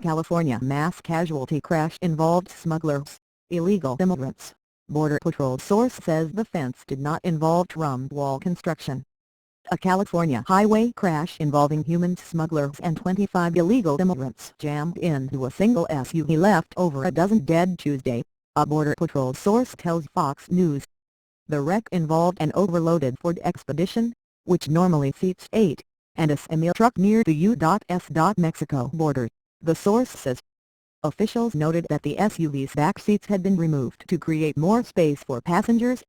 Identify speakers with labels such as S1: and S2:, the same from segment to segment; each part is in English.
S1: California mass casualty crash involved smugglers, illegal immigrants. Border Patrol source says the fence did not involve drum wall construction. A California highway crash involving human smugglers and 25 illegal immigrants jammed into a single SUV left over a dozen dead Tuesday, a Border Patrol source tells Fox News. The wreck involved an overloaded Ford Expedition, which normally seats 8, and a semi-truck near the U.S.-Mexico border, the source says. Officials noted that the SUV's back seats had been removed to create more space for passengers.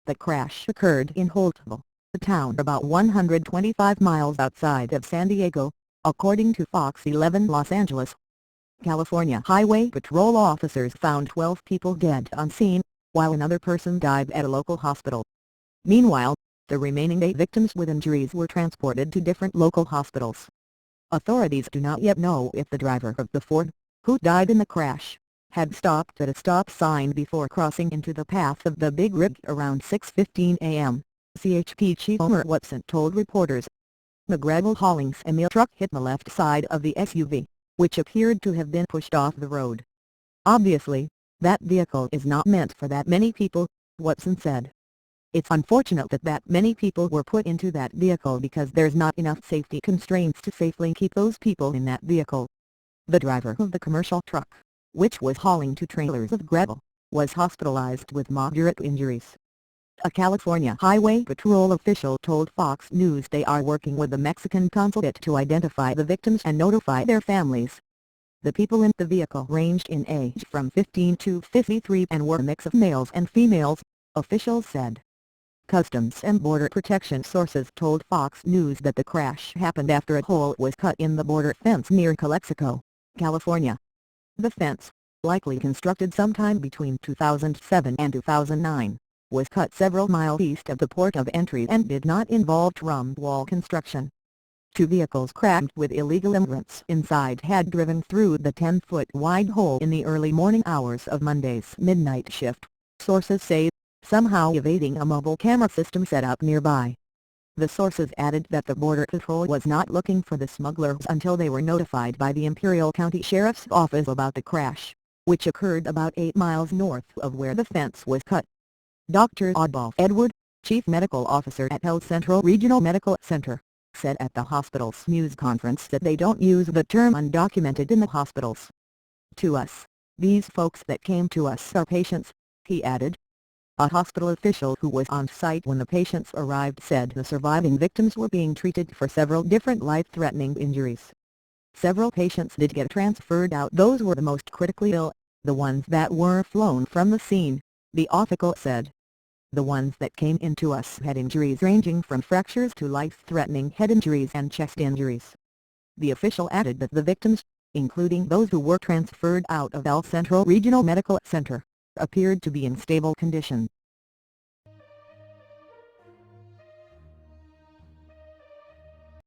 S1: The crash occurred in Holtville, a town about 125 miles outside of San Diego, according to Fox 11 Los Angeles. California Highway Patrol officers found 12 people dead on scene, while another person died at a local hospital. Meanwhile, the remaining 8 victims with injuries were transported to different local hospitals. Authorities do not yet know if the driver of the Ford, who died in the crash, had stopped at a stop sign before crossing into the path of the Big Rip around 6:15 a.m., CHP Chief Homer Watson told reporters. The gravel-hauling semi-truck hit the left side of the SUV, which appeared to have been pushed off the road. Obviously, that vehicle is not meant for that many people, Watson said. It's unfortunate that that many people were put into that vehicle because there's not enough safety constraints to safely keep those people in that vehicle. The driver of the commercial truck, which was hauling 2 trailers of gravel, was hospitalized with moderate injuries. A California Highway Patrol official told Fox News they are working with the Mexican consulate to identify the victims and notify their families. The people in the vehicle ranged in age from 15 to 53 and were a mix of males and females, officials said. Customs and Border Protection sources told Fox News that the crash happened after a hole was cut in the border fence near Calexico, California. The fence, likely constructed sometime between 2007 and 2009, was cut several miles east of the port of entry and did not involve drum wall construction. 2 vehicles crammed with illegal immigrants inside had driven through the 10-foot wide hole in the early morning hours of Monday's midnight shift, sources say, somehow evading a mobile camera system set up nearby. The sources added that the Border Patrol was not looking for the smugglers until they were notified by the Imperial County Sheriff's Office about the crash, which occurred about 8 miles north of where the fence was cut. Dr. Oddball Edward, Chief Medical Officer at Health Central Regional Medical Center, said at the hospital's news conference that they don't use the term undocumented in the hospitals. To us, these folks that came to us are patients, he added. A hospital official who was on site when the patients arrived said the surviving victims were being treated for several different life-threatening injuries. Several patients did get transferred out. Those were the most critically ill, the ones that were flown from the scene, the official said. The ones that came into us had injuries ranging from fractures to life-threatening head injuries and chest injuries. The official added that the victims, including those who were transferred out of El Centro Regional Medical Center, appeared to be in stable condition.